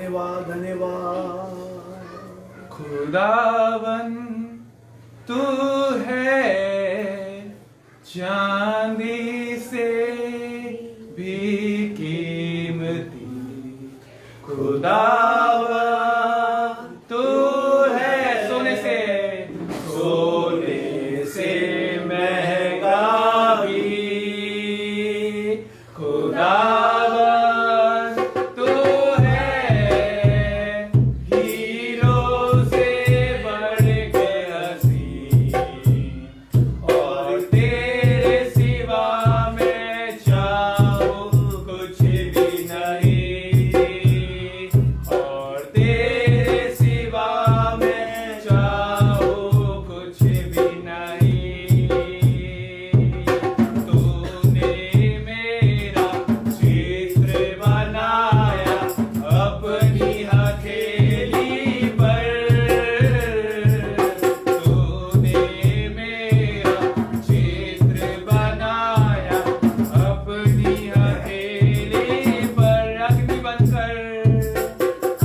धन्यवाद धन्यवाद। खुदावन तू है चांदी से भी कीमती, खुदावन तू है सोने से महंगा भी, खुदावन तू है हीरो से बढ़ के हसीन, और तेरे सिवा मैं चाहूं कुछ भी नहीं, और तेरे सिवा मैं चाहूं कुछ भी नहीं। तूने मेरा चित्र बनाया अपनी हथेली पर, तूने मेरा चित्र बनाया अपनी हथेली पर।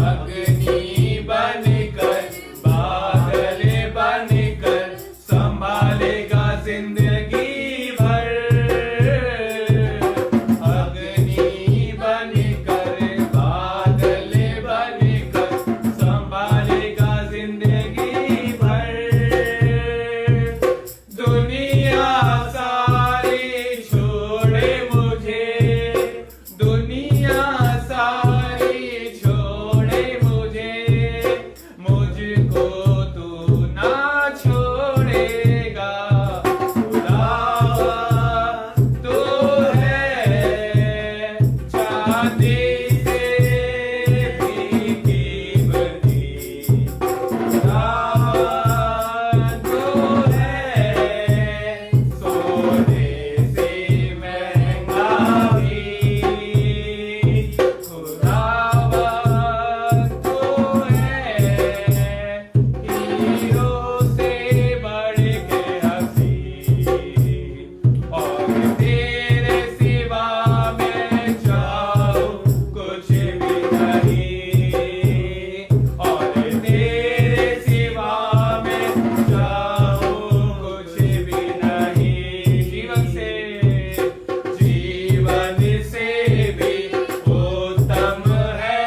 अग्नि बनकर बादल बनकर संभालेगा जिंदगी भर, अग्नि बनकर बादल बनकर संभालेगा जिंदगी भर। दुनिया सारी छोड़े मुझे, दुनिया सारी छोड़े मुझे, मुझको तू ना छोड़ेगा। खुदा तू है चांदी से भी कीमती, खुदा तू है सोने से महंगा भी, खुदा तू है हीरो से बढ़ के हसीन, और तेरे सिवा मैं चाहूं कुछ भी नहीं, और तेरे सिवा मैं चाहूं कुछ भी नहीं। जीवन से भी उत्तम है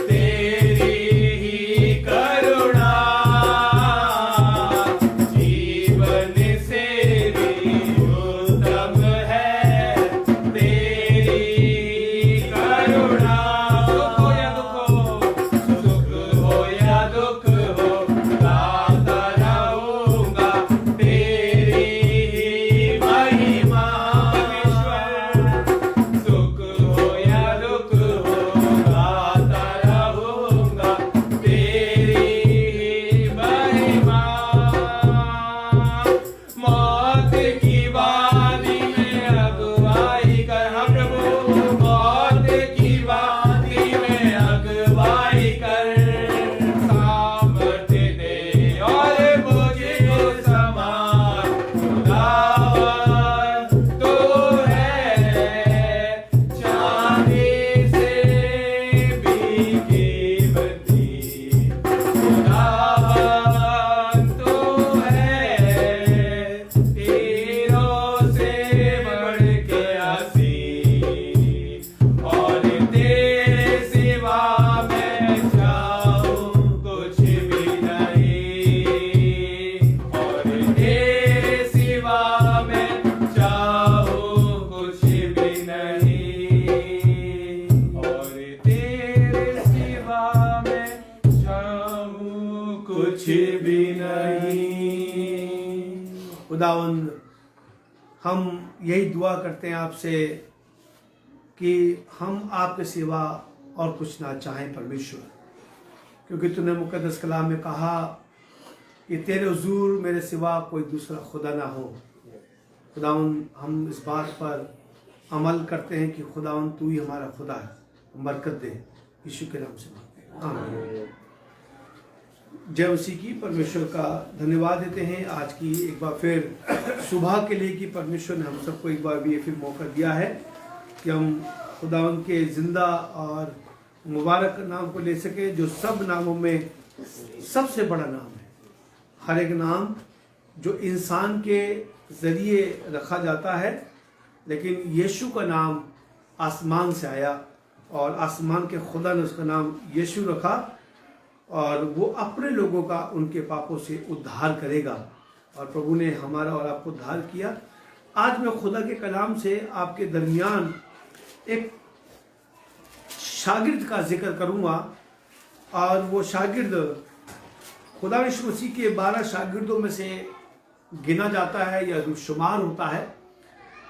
तेरी ही करुणा, जीवन से भी उत्तम है तेरी ही करुणा। सुख हो या दुख हो गाता रहूंगा तेरी ही महिमा। सुख हो या दुख हो गाता रहूंगा तेरी ही महिमा। मौत की वादी में अगुवाई कर, हाँ प्रभु, मौत की वादी में अगुवाई कर, सामर्थ्य दे और मुझको समान। खुदावन तू है चांदी से भी कीमती, खुदावन तू है हीरो से बढ़ के हसीन, और तेरे सिवा मैं चाहूं कुछ भी नहीं, और तेरे सिवा मैं चाहूं कुछ भी नहीं, और तेरे सिवा मैं चाहूं कुछ भी नहीं। खुदावन हम यही दुआ करते हैं आपसे कि हम आपके सिवा और कुछ ना चाहें परमेश्वर, क्योंकि तूने मुकद्दस कलाम में कहा कि तेरे हुजूर मेरे सिवा कोई दूसरा खुदा ना हो। खुदावन हम इस बात पर अमल करते हैं कि खुदावन तू ही हमारा खुदा है। बरकत दे, यीशु के नाम से मांगते हैं, आमीन। जय मसीह की। परमेश्वर का धन्यवाद देते हैं आज की एक बार फिर सुबह के लिए कि परमेश्वर ने हम सबको एक बार भी फिर मौका दिया है कि हम खुदावन के ज़िंदा और मुबारक नाम को ले सके जो सब नामों में सबसे बड़ा नाम है। हर एक नाम जो इंसान के ज़रिए रखा जाता है, लेकिन यीशु का नाम आसमान से आया और आसमान के खुदा ने उसका नाम यीशु रखा और वो अपने लोगों का उनके पापों से उद्धार करेगा। और प्रभु ने हमारा और आपको उद्धार किया। आज मैं खुदा के कलाम से आपके दरमियान एक शागिर्द का जिक्र करूंगा और वो शागिर्द खुदा यीशु मसीह के 12 शागिर्दों में से गिना जाता है या शुमार होता है।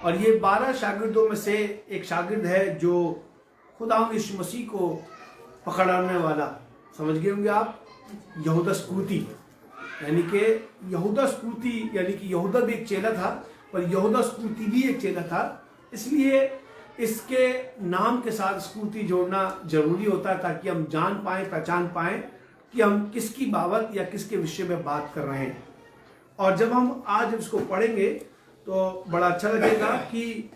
और ये 12 शागिर्दों में से एक शागिर्द है जो खुदा यीशु मसीह को पकड़ाने वाला, समझ गए होंगे आप, यहूदा स्कूती, यानी कि यहूदा स्कूती यानी कि यहूदा भी एक चेला था पर यहूदा स्कूती भी एक चेला था। इसलिए इसके नाम के साथ स्कूती जोड़ना जरूरी होता है ताकि हम जान पाएं, पहचान पाएं कि हम किसकी बाबत या किसके विषय में बात कर रहे हैं। और जब हम आज इसको पढ़ेंगे तो बड़ा अच्छा लगेगा कि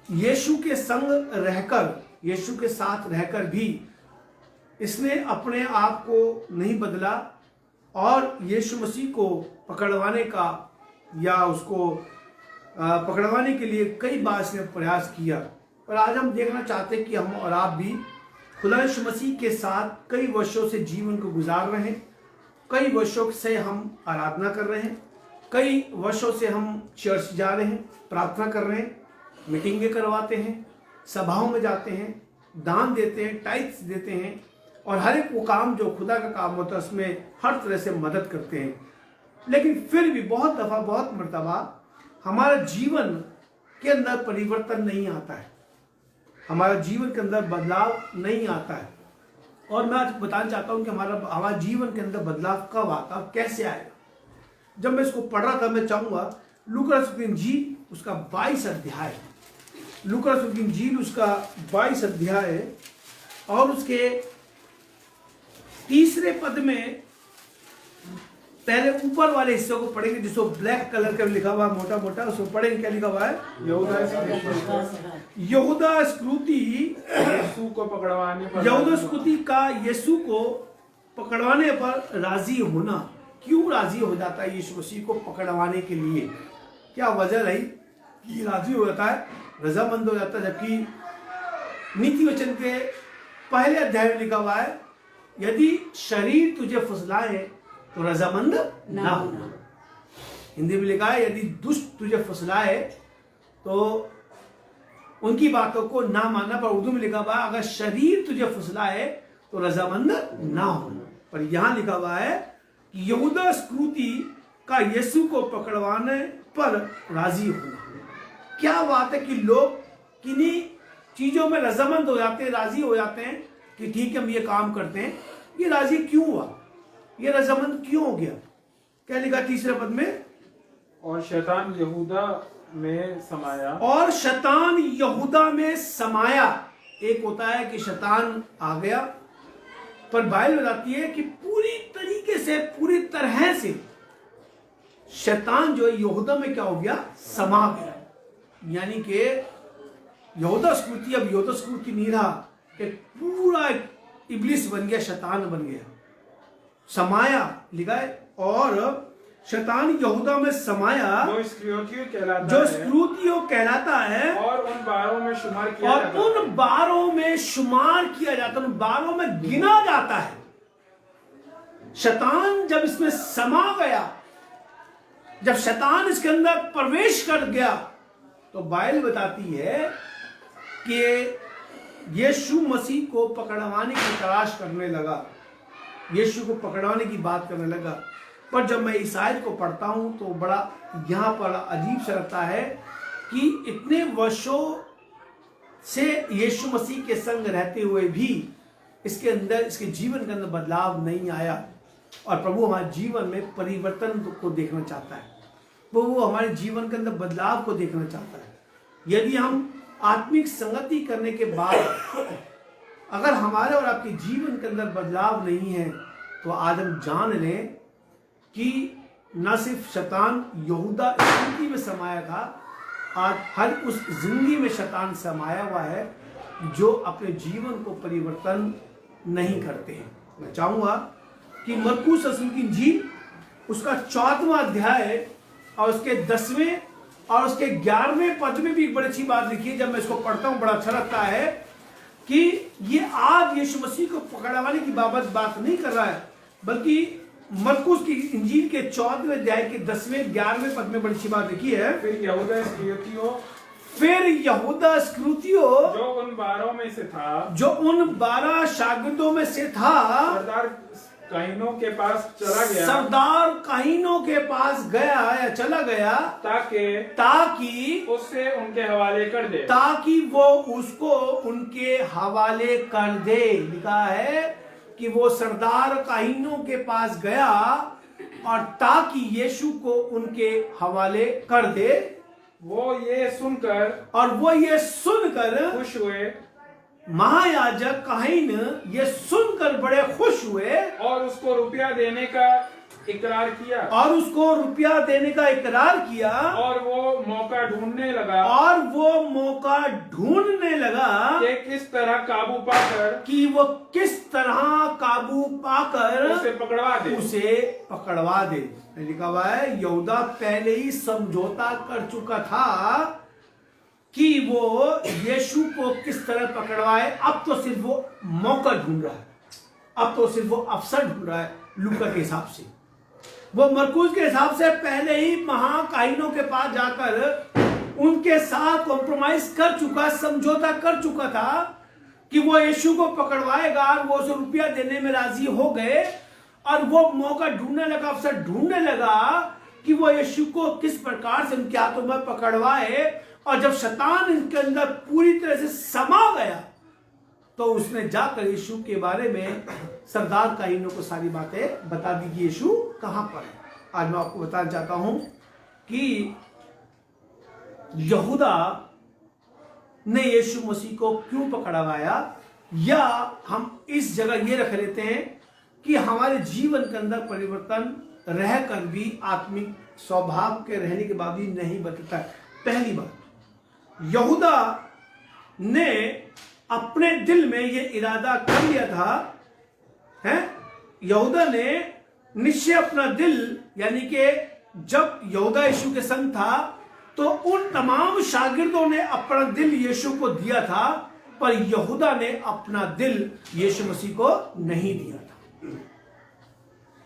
यीशु के संग रहकर, यीशु के साथ रहकर भी इसने अपने आप को नहीं बदला और यीशु मसीह को पकड़वाने का या उसको पकड़वाने के लिए कई बार इसने प्रयास किया। पर आज हम देखना चाहते हैं कि हम और आप भी खुदा यीशु मसीह के साथ कई वर्षों से जीवन को गुजार रहे हैं, कई वर्षों से हम आराधना कर रहे हैं, कई वर्षों से हम चर्च जा रहे हैं, प्रार्थना कर रहे हैं, मीटिंगें करवाते हैं, सभाओं में जाते हैं, दान देते हैं, टाइट्स देते हैं और हर एक वो काम जो खुदा का काम होता है उसमें हर तरह से मदद करते हैं। लेकिन फिर भी बहुत दफ़ा, बहुत मर्तबा हमारा जीवन के अंदर परिवर्तन नहीं आता है, हमारा जीवन के अंदर बदलाव नहीं आता है। और मैं आज बताना चाहता हूं कि हमारा जीवन के अंदर बदलाव कब आता, कैसे आएगा। जब मैं इसको पढ़ रहा था, मैं चाहूंगा लूका रसूल इंजील उसका 22 अध्याय, लूका रसूल इंजील उसका 22 अध्याय और उसके 3 पद में पहले ऊपर वाले हिस्से को पढ़ेंगे जिसको ब्लैक कलर का लिखा हुआ मोटा मोटा, उसको पढ़ेंगे। क्या लिखा हुआ है? यहूदा स्कूती यीशु को पकड़वाने पर, यहूदा स्कूती का यीशु को पकड़वाने पर राजी होना। क्यों राजी हो जाता है यीशु मसीह को पकड़वाने के लिए? क्या वजह रही कि राजी हो जाता है, रजामंद हो जाता है? जबकि नीति वचन के पहले अध्याय में लिखा हुआ है, यदि शरीर तुझे फुसलाए तो रजामंद ना होना। हिंदी में लिखा है, यदि दुष्ट तुझे फुसलाए तो उनकी बातों को ना मानना। पर उर्दू में लिखा हुआ है, अगर शरीर तुझे फुसलाए तो रजामंद ना होना। पर यहां लिखा हुआ है कि यहूदा स्कूती का यीशु को पकड़वाने पर राजी होना। क्या बात है कि लोग किन्हीं चीजों में रजामंद हो जाते हैं, राजी हो जाते हैं कि ठीक है हम ये काम करते हैं। ये राजी क्यों हुआ, ये रजामंद क्यों हो गया? क्या लिखा 3 पद में? और शैतान यहूदा में समाया, और शैतान यहूदा में समाया। एक होता है कि शैतान आ गया, पर बाइबल बताती है कि पूरी तरीके से, पूरी तरह से शैतान जो है यहूदा में क्या हो गया? समा गया। यानी कि यहूदा स्कूती अब यहूदा स्कूती नहीं रहा कि पूरा इब्लिस बन गया, शैतान बन गया, समाया लिखा है। और शैतान यहूदा में समाया जो स्क्रूतियों कहलाता है और उन 12 में शुमार किया और उन 12 में शुमार किया जाता है, उन 12 में गिना जाता है। शैतान जब इसमें समा गया, जब शैतान इसके अंदर प्रवेश कर गया, तो बाइबल बताती है कि यीशु मसीह को पकड़वाने की तलाश करने लगा, यीशु को पकड़वाने की बात करने लगा। पर जब मैं इस आयत को पढ़ता हूं तो बड़ा यहाँ पर अजीब सा लगता है कि इतने वर्षों से यीशु मसीह के संग रहते हुए भी इसके अंदर, इसके जीवन के अंदर बदलाव नहीं आया। और प्रभु हमारे जीवन में परिवर्तन को देखना चाहता है, वो हमारे जीवन के अंदर बदलाव को देखना चाहता है। यदि हम आत्मिक संगति करने के बाद अगर हमारे और आपके जीवन के अंदर बदलाव नहीं है, तो आज हम जान लें कि न सिर्फ शैतान यहूदा जिंदगी में समाया था, आज हर उस जिंदगी में शैतान समाया हुआ है। जो अपने जीवन को परिवर्तन नहीं करते हैं। मैं चाहूंगा कि मरकुस रसूल की इंजील उसका 14वां अध्याय और उसके 10वें और उसके 11वें पद में भी एक बड़ी अच्छी बात लिखी है। जब मैं इसको पढ़ता हूं बड़ा अच्छा लगता है कि ये आज यीशु मसीह को पकड़वाने की बाबत बात नहीं कर रहा है, बल्कि मरकुस की इंजील के 14वें अध्याय के 10वें 11वें पद में बड़ी अच्छी बात लिखी है। फिर यहूदा इस्करियोती जो उन 12 में से था, जो उन 12 शागिर्दों में से था, सरदार काहीनों के पास चला गया, सरदार काहीनों के पास गया या चला गया, ताकि उससे उनके हवाले कर दे, ताकि वो उसको उनके हवाले कर दे। लिखा है कि वो सरदार काहीनों के पास गया और ताकि यीशु को उनके हवाले कर दे। वो ये सुनकर खुश हुए, महायाजक काहीन ये सुनकर बड़े खुश हुए और उसको रुपया देने का इकरार किया, और वो मौका ढूंढने लगा कि किस तरह काबू पाकर उसे पकड़वा दे। लिखा हुआ है यहूदा पहले ही समझौता कर चुका था कि वो यीशु को किस तरह पकड़वाए। अब तो सिर्फ वो मौका ढूंढ रहा है, अब तो सिर्फ वो अवसर ढूंढ रहा है। लूका के हिसाब से, वो मरकुस के हिसाब से पहले ही महाकाहीनों के पास जाकर उनके साथ कॉम्प्रोमाइज कर चुका, समझौता कर चुका था कि वो यीशु को पकड़वाएगा। वो उसे रुपया देने में राजी हो गए और वो मौका ढूंढने लगा, अवसर ढूंढने लगा कि वो यीशु को किस प्रकार से उनके हाथों में पकड़वाए। और जब शैतान इनके अंदर पूरी तरह से समा गया तो उसने जाकर यीशु के बारे में सरदार काहीनों को सारी बातें बता दी कि यीशु कहां पर है। आज मैं आपको बताना चाहता हूं कि यहूदा ने यीशु मसीह को क्यों पकड़वाया, या हम इस जगह ये रख लेते हैं कि हमारे जीवन के अंदर परिवर्तन रहकर भी आत्मिक स्वभाव के रहने के बाद भी नहीं बदलता है। पहली बात, यहूदा ने अपने दिल में ये इरादा कर लिया था, है यहूदा ने निश्चय अपना दिल, यानी कि जब यहूदा यीशु के संग था तो उन तमाम शागिर्दों ने अपना दिल यीशु को दिया था, पर यहूदा ने अपना दिल यीशु मसीह को नहीं दिया था।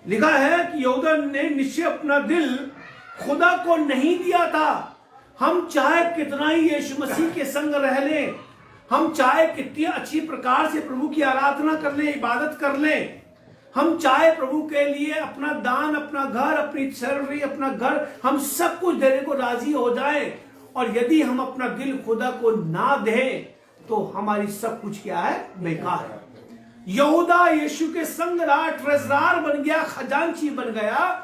लिखा है कि यहूदा ने निश्चय अपना दिल खुदा को नहीं दिया था। हम चाहे कितना ही यीशु मसीह के संग रह लें, हम चाहे कितनी अच्छी प्रकार से प्रभु की आराधना कर लें, इबादत कर लें, हम चाहे प्रभु के लिए अपना दान, अपना घर, अपनी सैलरी, अपना घर, हम सब कुछ देने को राजी हो जाए, और यदि हम अपना दिल खुदा को ना दें तो हमारी सब कुछ क्या है, बेकार है। यहूदा यीशु के संग रहा, ट्रेजरार बन गया, खजांची बन गया,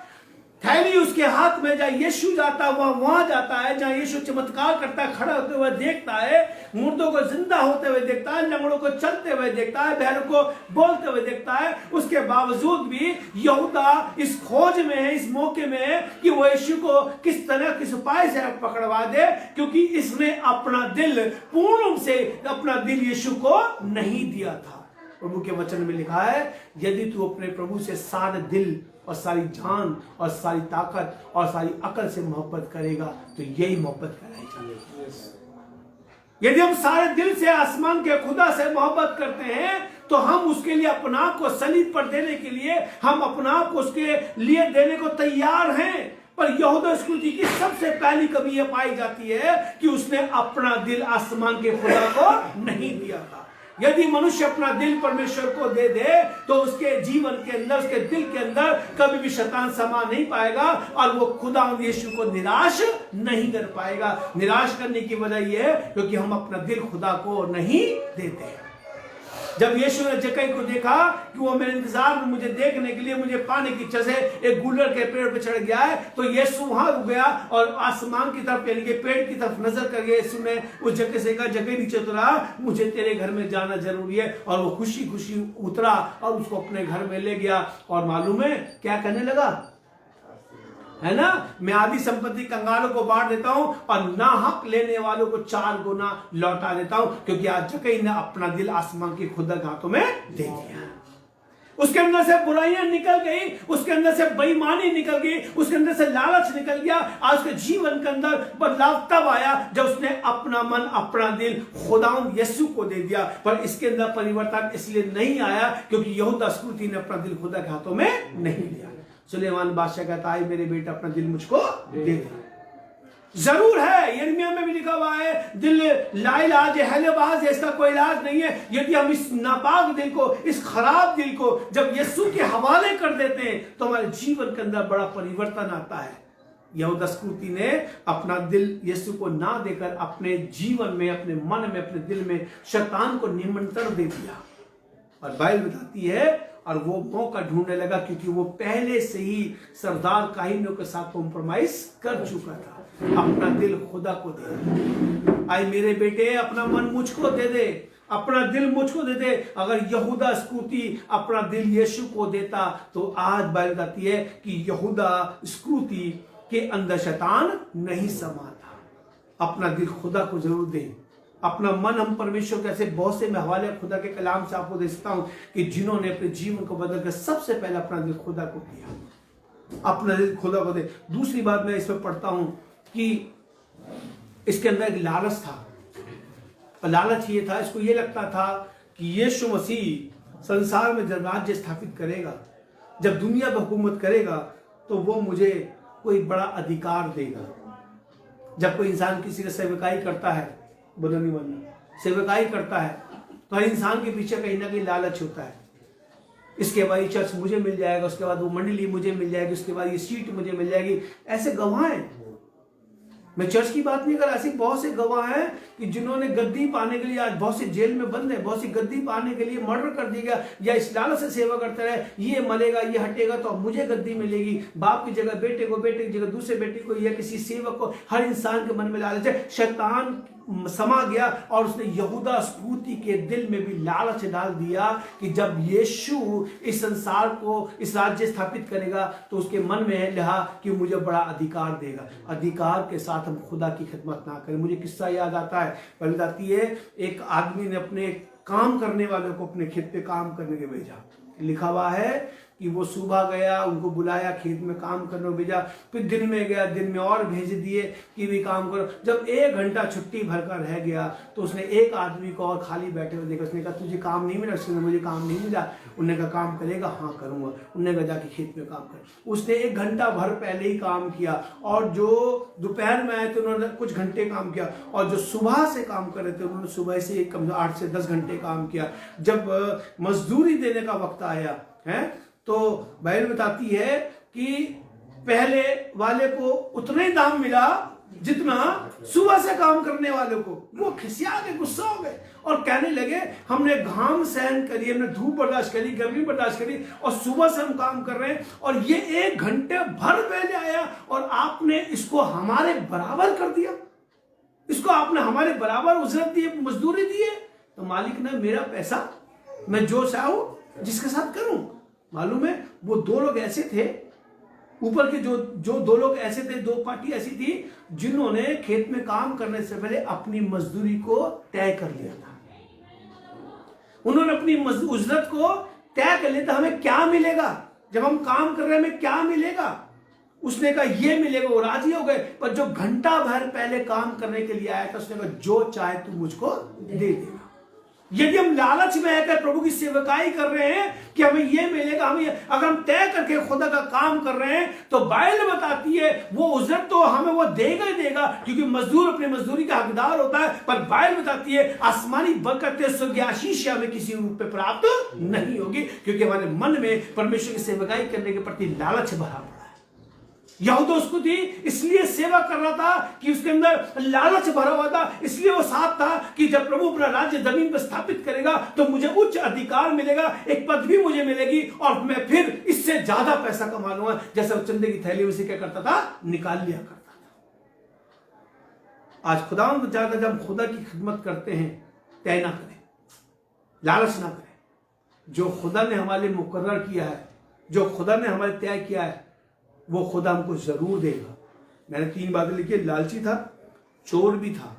थैली उसके हाथ में, जहाँ यीशु जाता है वहां जाता है, जहाँ यीशु चमत्कार करता है खड़ा होते हुए देखता है, मुर्दों को जिंदा होते हुए देखता है, लंगड़ों को चलते हुए देखता है, बहरों को बोलते हुए देखता है। उसके बावजूद भी यहूदा इस खोज में है, इस मौके में है कि वो यीशु को किस तरह, किस उपाय से पकड़वा दे, क्योंकि इसने अपना दिल पूर्ण रूप से अपना दिल यीशु को नहीं दिया था। प्रभु के वचन में लिखा है, यदि तू अपने प्रभु से सारे दिल और सारी जान और सारी ताकत और सारी अकल से मोहब्बत करेगा तो यही मोहब्बत कहलाई जाती। यदि हम सारे दिल से आसमान के खुदा से मोहब्बत करते हैं तो हम उसके लिए अपना आप को सलीब पर देने के लिए, हम अपना आप को उसके लिए देने को तैयार हैं। पर यहूदा इस्करियोती की सबसे पहली कमी यह पाई जाती है कि उसने अपना दिल आसमान के खुदा को नहीं दिया था। यदि मनुष्य अपना दिल परमेश्वर को दे दे तो उसके जीवन के अंदर, उसके दिल के अंदर कभी भी शैतान समा नहीं पाएगा और वो खुदा यीशु को निराश नहीं कर पाएगा। निराश करने की वजह यह है क्योंकि हम अपना दिल खुदा को नहीं देते। जब यीशु ने जक्कई को देखा कि वो मेरे इंतजार में मुझे देखने के लिए, मुझे पाने की इच्छा से एक गुलर के पेड़ पर चढ़ गया है, तो यीशु वहां रुक गया और आसमान की तरफ, यानी कि पेड़ की तरफ नजर करके यीशु ने उस जक्कई से कहा, जक्कई नीचे उतरा, मुझे तेरे घर में जाना जरूरी है। और वो खुशी खुशी उतरा और उसको अपने घर में ले गया। और मालूम है क्या कहने लगा? है ना, मैं आधी संपत्ति कंगालों को बांट देता हूं और नाहक लेने वालों को 4 गुना लौटा देता हूं, क्योंकि आज जकई ने अपना दिल आसमान के खुदा के हाथों में दे दिया। उसके अंदर से बुराइयां निकल गई, उसके अंदर से बेईमानी निकल गई, उसके अंदर से लालच निकल गया। आज उसके जीवन के अंदर बदलाव तब आया जब उसने अपना मन, अपना दिल खुदावंद यीशु को दे दिया। पर इसके अंदर परिवर्तन इसलिए नहीं आया क्योंकि यहूदा इस्करियोती ने अपना दिल खुदा के हाथों में नहीं लिया। सुलेमान बादशाह कहता है, मेरे बेटा अपना दिल मुझको दे दे। जरूर है, यिर्मयाह में भी लिखा हुआ है, दिल लाइलाज है, हैलेबाज है, इसका कोई इलाज नहीं है। यदि हम इस नापाक दिल को, इस खराब दिल को जब यीशु के हवाले कर देते हैं तो हमारे जीवन के अंदर बड़ा परिवर्तन आता है। यहूदा इस्करियोती ने अपना दिल यीशु को ना देकर अपने जीवन में, अपने मन में, अपने दिल में शैतान को निमंत्रण दे दिया। और बाइबल बताती है और वो मौका ढूंढने लगा क्योंकि वो पहले से ही सरदार काहिनों के साथ कॉम्प्रोमाइज कर चुका था। अपना दिल खुदा को दे। आई मेरे बेटे, अपना मन मुझको दे दे, अपना दिल मुझको दे दे। अगर यहूदा इस्करियोती अपना दिल यीशु को देता तो आज बाइबल बताती है कि यहूदा इस्करियोती के अंदर शैतान नहीं समा था। अपना दिल खुदा को जरूर दे, अपना मन हम परमेश्वर के। ऐसे बहुत से मैं हवाले खुदा के कलाम से आपको देखता हूं कि जिन्होंने अपने जीवन को बदल कर सबसे पहले अपना दिल खुदा को दिया, अपना दिल खुदा को दे। दूसरी बात मैं इसमें पढ़ता हूं कि इसके अंदर एक लालच था, और लालच ये था, इसको ये लगता था कि यीशु मसीह संसार में जब राज्य स्थापित करेगा, जब दुनिया पर हुकूमत करेगा, तो वो मुझे कोई बड़ा अधिकार देगा। जब कोई इंसान किसी का सेवकाई करता है, बोलो नहीं मानना, सेवकाई करता है, तो हर इंसान के पीछे कहीं ना कहीं लालच होता है। इसके बाद ये चर्च मुझे मिल जाएगा, उसके बाद वो मंडली मुझे मिल जाएगी, उसके बाद ये सीट मुझे मिल जाएगी। ऐसे गवाह हैं, मैं चर्च की बात नहीं कर रहा, ऐसे बहुत से गवाह हैं कि जिन्होंने गद्दी पाने के लिए आज बहुत से जेल में बंद है, बहुत सी गद्दी पाने के लिए मर्डर कर दिया गया, या इस लालच से सेवा करते रहे, ये मरेगा, ये हटेगा तो मुझे गद्दी मिलेगी। बाप की जगह बेटे को, बेटे की जगह दूसरे बेटे को, या किसी सेवक को। हर इंसान के मन में लालच है। शैतान समा गया और उसने यहूदा इस्करियोती के दिल में भी लालच डाल दिया कि जब यीशु इस संसार को, इस राज्य स्थापित करेगा, तो उसके मन में रहा कि मुझे बड़ा अधिकार देगा। अधिकार के साथ हम खुदा की खिदमत ना करें। मुझे किस्सा याद आता है, बताती है, एक आदमी ने अपने काम करने वालों को अपने खेत पे काम करने के भेजा। लिखा हुआ है कि वो सुबह गया, उनको बुलाया, खेत में काम करने को भेजा, फिर दिन में गया, दिन में और भेज दिए कि भी काम करो। जब 1 घंटा छुट्टी भरकर रह गया तो उसने एक आदमी को और खाली बैठे हुए देखा। उसने कहा, तुझे काम नहीं मिला? उसने, मुझे काम नहीं मिला। उन्होंने कहा, काम करेगा? हाँ करूंगा। उन्होंने कहा, जाके खेत में काम कर। उसने 1 घंटा भर पहले ही काम किया, और जो दोपहर में आए थे उन्होंने कुछ घंटे काम किया, और जो सुबह से काम कर रहे थे उन्होंने सुबह से कम 8 से 10 घंटे काम किया। जब मजदूरी देने का वक्त आया है तो बाइबल बताती है कि पहले वाले को उतना ही दाम मिला जितना सुबह से काम करने वाले को। वो खिसिया गए, गुस्सा हो गए और कहने लगे, हमने घाम सहन करी, हमने धूप बर्दाश्त करी, गर्मी बर्दाश्त करी, और सुबह से हम काम कर रहे हैं, और ये 1 घंटे भर पहले आया और आपने इसको हमारे बराबर कर दिया, इसको आपने हमारे बराबर उजरत दी, मजदूरी दी है। तो मालिक ने, मेरा पैसा मैं जो चाहूं जिसके साथ करूं। मालूम है, वो 2 लोग ऐसे थे, ऊपर के जो 2 लोग ऐसे थे, 2 पार्टी ऐसी थी जिन्होंने खेत में काम करने से पहले अपनी मजदूरी को तय कर लिया था। उन्होंने अपनी उजरत को तय कर लिया था, हमें क्या मिलेगा जब हम काम कर रहे हैं, हमें क्या मिलेगा। उसने कहा ये मिलेगा, वो राजी हो गए। पर जो घंटा भर पहले काम करने के लिए आया था, उसने कहा जो चाहे तू मुझको दे देगा। यदि हम लालच में आकर प्रभु की सेवकाई कर रहे हैं कि हमें ये मिलेगा, हमें, अगर हम तय करके खुदा का काम कर रहे हैं, तो बाइबल बताती है वो उजरत तो हमें वो देगा ही देगा, क्योंकि मजदूर अपनी मजदूरी का हकदार होता है। पर बाइबल बताती है आसमानी बरकतें, स्वर्गीय आशीष हमें किसी रूप में प्राप्त नहीं होगी, क्योंकि हमारे मन में परमेश्वर की सेवकाई करने के प्रति लालच भरा पड़ा है। यहूदा इस्करियोती इसलिए सेवा कर रहा था कि उसके अंदर लालच भरा हुआ था, इसलिए वो साथ था कि जब प्रभु अपना राज्य जमीन पर स्थापित करेगा तो मुझे उच्च अधिकार मिलेगा, एक पदवी मुझे मिलेगी, और मैं फिर इससे ज्यादा पैसा कमा लूंगा। जैसे वो चंदे की थैली में से क्या करता था, निकाल लिया करता था। आज खुदा ज्यादा जब हम खुदा की खिदमत करते हैं, तय ना करें, लालच ना करें। जो खुदा ने हमारे लिए मुकर्रर किया है, जो खुदा ने हमारे तय किया है, वो खुदा हमको जरूर देगा। मैंने 3 बातें लिखी, लालची था, चोर भी था।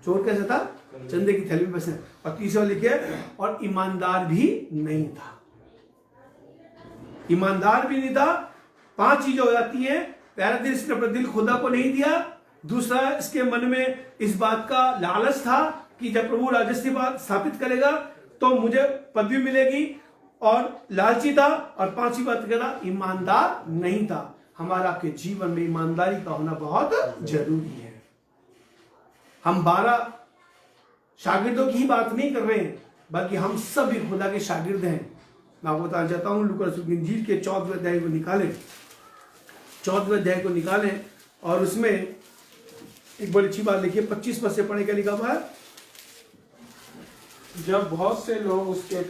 चोर कैसा था? चंदे की थैली में बसे। और तीसरा लिखे, और ईमानदार भी नहीं था। ईमानदार भी नहीं था। 5 चीजें हो जाती हैं। पहला दिन इसने अपना दिल खुदा को नहीं दिया। दूसरा, इसके मन में इस बात का लालच था कि जब प्रभु राजस्व बात स्थापित करेगा तो मुझे पदवी मिलेगी, और लालची था। और 5वीं बात क्या था? ईमानदार नहीं था। हमारा आपके जीवन में ईमानदारी का होना बहुत जरूरी है। हम 12 शागिर्दों की ही बात नहीं कर रहे हैं, बल्कि हम सब भी खुदा के शागिर्द हैं। मैं आपको बताना चाहता हूं, लूका रसूल की इंजील के 14वें अध्याय को निकालें, 14वें अध्याय को निकालें, और उसमें एक बड़ी अच्छी बात लिखी है। 25 पद से पढ़ने का लिखा हुआ है, जब बहुत से लोग उसके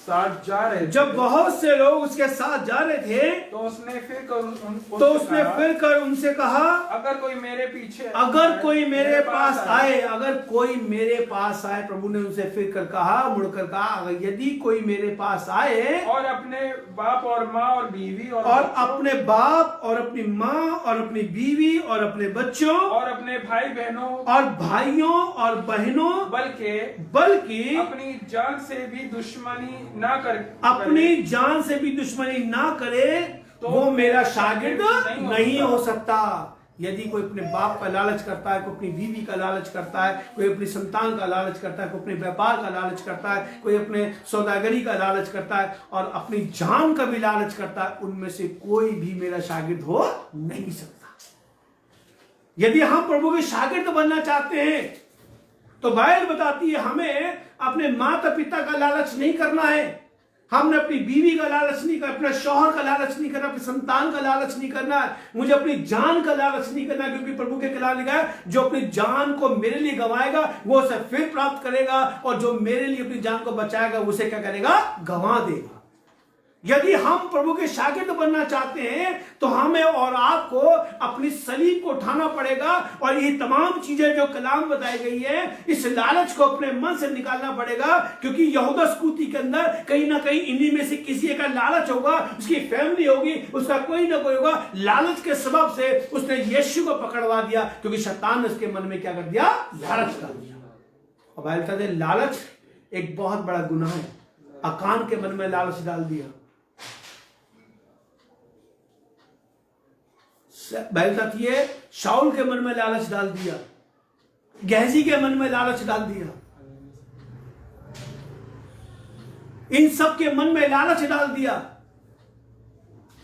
साथ जा रहे थे, जब बहुत से लोग उसके साथ जा रहे थे, तो उसने फिर कर उनसे कहा, अगर कोई मेरे पीछे, अगर कोई मेरे पास आए, अगर कोई मेरे पास आए। प्रभु ने उनसे फिर कर कहा, मुड़कर कहा, अगर यदि कोई मेरे पास आए, और अपने बाप और माँ और बीवी और अपने बाप और अपनी माँ और अपनी बीवी और अपने बच्चों और अपने भाई बहनों और भाइयों और बहनों, बल्कि अपनी जान से भी दुश्मनी ना कर, अपनी जान से भी दुश्मनी ना करे, तो वो मेरा शागिर्द नहीं हो सकता। यदि कोई अपने बाप का लालच करता है, कोई अपनी बीवी का लालच करता है, कोई अपनी संतान का लालच करता है, कोई अपने व्यापार का लालच करता है, कोई अपने सौदागरी का लालच करता है, और अपनी जान का भी लालच करता है, उनमें से कोई भी मेरा शागिर्द हो नहीं सकता। यदि हम प्रभु के शागिर्द बनना चाहते हैं, तो बाइबल बताती है हमें अपने माता पिता का लालच नहीं करना है। हमने अपनी बीवी का लालच नहीं करना, अपने शौहर का लालच नहीं करना, अपनी संतान का लालच नहीं करना है, मुझे अपनी जान का लालच नहीं करना, क्योंकि प्रभु के कलाम लिखा है, जो अपनी जान को मेरे लिए गंवाएगा वो उसे फिर प्राप्त करेगा, और जो मेरे लिए अपनी जान को बचाएगा उसे क्या करेगा? गंवा देगा। यदि हम प्रभु के शागिर्द बनना चाहते हैं, तो हमें और आपको अपनी सलीब को उठाना पड़ेगा, और ये तमाम चीजें जो कलाम बताई गई है, इस लालच को अपने मन से निकालना पड़ेगा। क्योंकि यहूदा स्कूती के अंदर कहीं ना कहीं इन्हीं में से किसी का लालच होगा, उसकी फैमिली होगी, उसका कोई ना कोई होगा, लालच के सबब से उसने यीशु को पकड़वा दिया, क्योंकि शैतान ने उसके मन में क्या कर दिया? लालच कर दिया। और बाइबल कहते हैं लालच एक बहुत बड़ा गुनाह है। अकान के मन में लालच डाल दिया। बाइबल कहती है शाऊल के मन में लालच डाल दिया, गेहजी के मन में लालच डाल दिया, इन सब के मन में लालच डाल दिया,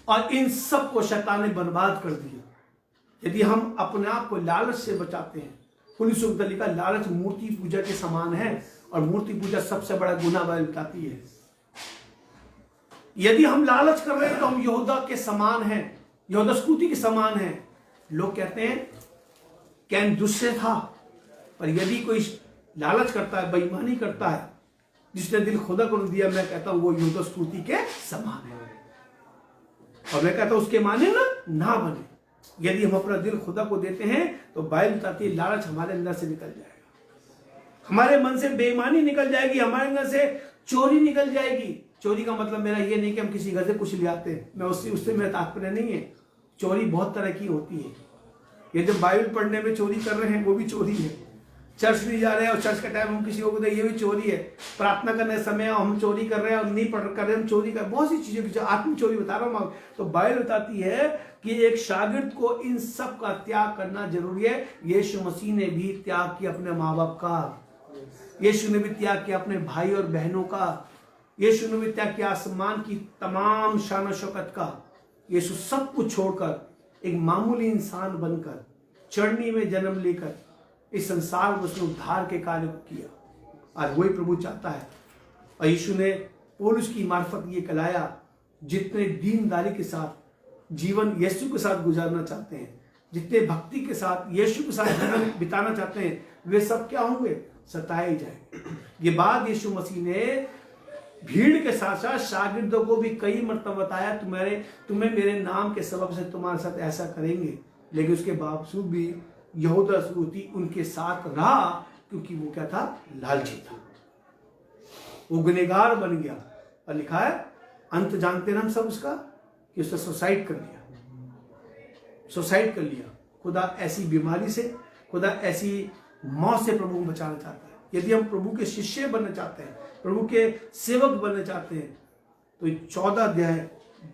और इन सब को शैतान ने बर्बाद कर दिया। यदि हम अपने आप को लालच से बचाते हैं, 19 का लालच मूर्ति पूजा के समान है, और मूर्ति पूजा सबसे बड़ा गुनाह बाइबल बताती है। यदि हम लालच कर रहे हैं तो हम यहूदा के समान हैं, यहूदा स्कूती के समान है। लोग कहते हैं कैन दुष्ट था, पर यदि कोई लालच करता है, बेईमानी करता है, जिसने दिल खुदा को दिया, मैं कहता हूं वो यहूदा स्कूती के समान है। और मैं कहता हूं उसके माने ना बने। यदि हम अपना दिल खुदा को देते हैं, तो बाइबल बताती है लालच हमारे अंदर से निकल जाएगा, हमारे मन से बेईमानी निकल जाएगी, हमारे अंदर से चोरी निकल जाएगी। चोरी का मतलब मेरा ये नहीं कि हम किसी घर से कुछ ले आते हैं, मैं उससे मेरा तात्पर्य नहीं है। चोरी बहुत तरह की होती है। ये जो बाइबल पढ़ने में चोरी कर रहे हैं वो भी चोरी है। चर्च नहीं जा रहे हैं और चर्च का टाइम हम किसी को दे, ये भी चोरी है। प्रार्थना करने समय हम चोरी कर रहे हैं और नहीं पढ़ कर रहे हैं, हम चोरी कर, बहुत सी चीजें की आत्मिक चोरी बता रहा हूँ। तो बाइबल बताती है कि एक शागिर्द को इन सब का त्याग करना जरूरी है। यीशु मसीह ने भी त्याग किया अपने माँ बाप का, यीशु ने भी त्याग किया अपने भाई और बहनों का, यीशु ने भी त्याग किया आसमान की तमाम शान शौकत का। यीशु सब कुछ छोड़कर एक मामूली इंसान बनकर चढ़नी में जन्म लेकर इस संसार में उसने उद्धार के कार्य को किया। आज वही प्रभु चाहता है। और यीशु ने पौलुस की मार्फत ये कहलाया, जितने दीनदारी के साथ जीवन यीशु के साथ गुजारना चाहते हैं, जितने भक्ति के साथ यीशु के साथ जीवन बिताना चाहते हैं, वे सब क्या होंगे? सताए जाएंगे। ये बात यीशु मसीह ने भीड़ के साथ साथ शागिर्दों को भी कई मरतबा बताया, तुम्हें मेरे नाम के सबब से तुम्हारे साथ ऐसा करेंगे। लेकिन उसके बावजूद भी यहूदा स्कूती उनके साथ रहा, क्योंकि वो क्या था? लालची था, वो गुनहगार बन गया। और लिखा है अंत जानते हैं हम सब उसका कि उसने सुसाइड कर लिया, सुसाइड कर लिया। खुदा ऐसी बीमारी से, खुदा ऐसी मौत से प्रभु को बचाना चाहता है। यदि हम प्रभु के शिष्य बनना चाहते हैं, प्रभु के सेवक बनना चाहते हैं, तो 14 अध्याय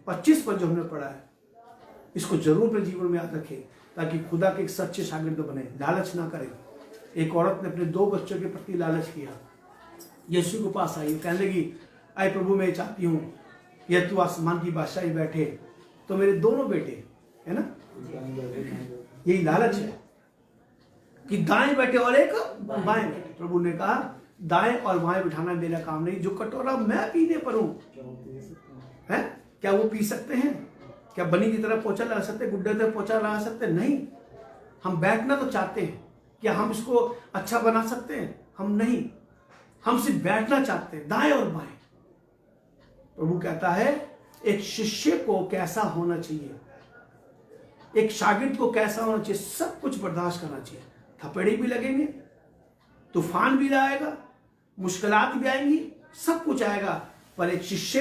25 पर जो हमने पढ़ा है, इसको जरूर अपने जीवन में याद रखें, ताकि खुदा के एक सच्चे शागिर्द बने, लालच ना करें। एक औरत ने अपने 2 बच्चों के प्रति लालच किया, यीशु के पास आई, कहने लगी, आए प्रभु मैं चाहती हूँ यह तू आसमान की बादशाही बैठे तो मेरे दोनों बेटे, है ना, यही लालच है कि दाएं बैठे और एक बाएं बैठे। प्रभु ने कहा दाएं और बाएं बिठाना मेरा काम नहीं, जो कटोरा मैं पीने पर हूं, है क्या वो पी सकते हैं? क्या बनी की तरह पोछा लगा सकते, गुड्डे तरह पोछा लगा सकते? नहीं। हम बैठना तो चाहते हैं, क्या हम इसको अच्छा बना सकते हैं? हम नहीं, हम सिर्फ बैठना चाहते हैं, दाएं और बाएं। प्रभु कहता है एक शिष्य को कैसा होना चाहिए, एक शागिर्द को कैसा होना चाहिए, सब कुछ बर्दाश्त करना चाहिए। थपेड़े भी लगेंगे, तूफान भी आएगा, मुश्किलात भी आएंगी, सब कुछ आएगा, पर एक शिष्य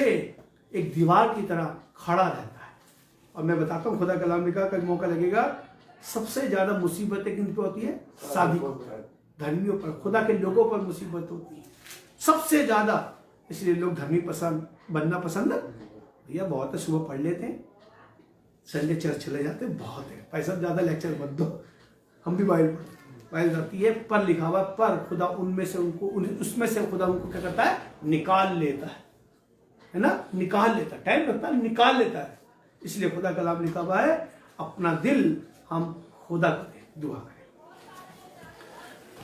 एक दीवार की तरह खड़ा रहता है। और मैं बताता हूं, खुदा कलाम ने कहा कभी मौका लगेगा, सबसे ज्यादा मुसीबतें किन पे होती है? सादिकों पर, धर्मियों पर, खुदा के लोगों पर मुसीबत होती है सबसे ज्यादा। इसलिए लोग धर्मी पसंद बनना पसंद, भैया बहुत है, सुबह पढ़ लेते हैं, संडे चर्च चले जाते हैं, बहुत है, पैसा ज्यादा लेक्चर मत दो, हम भी बाइबल पढ़ते जाती है, पर लिखा हुआ, पर खुदा उनमें से उनको, उसमें से खुदा उनको क्या करता है? निकाल लेता है ना, निकाल लेता है, टाइम लगता है, निकाल लेता है। इसलिए खुदा कलाम लिखा हुआ है, अपना दिल हम खुदा को दें, दुआ करें।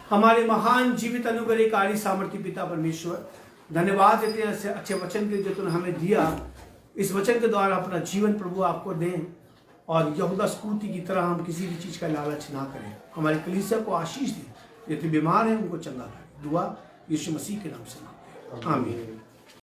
हमारे महान जीवित अनुग्रहकारी सामर्थ्य पिता परमेश्वर, धन्यवाद देते हैं ऐसे अच्छे वचन के जो तूने हमें दिया। इस वचन के द्वारा अपना जीवन प्रभु आपको दें, और यहूदा स्कूती की तरह हम किसी भी चीज का लालच ना करें। हमारी कलीसिया को आशीष दें, जो बीमार है उनको चंगा करें। दुआ यीशु मसीह के नाम से मांगते हैं, आमीन।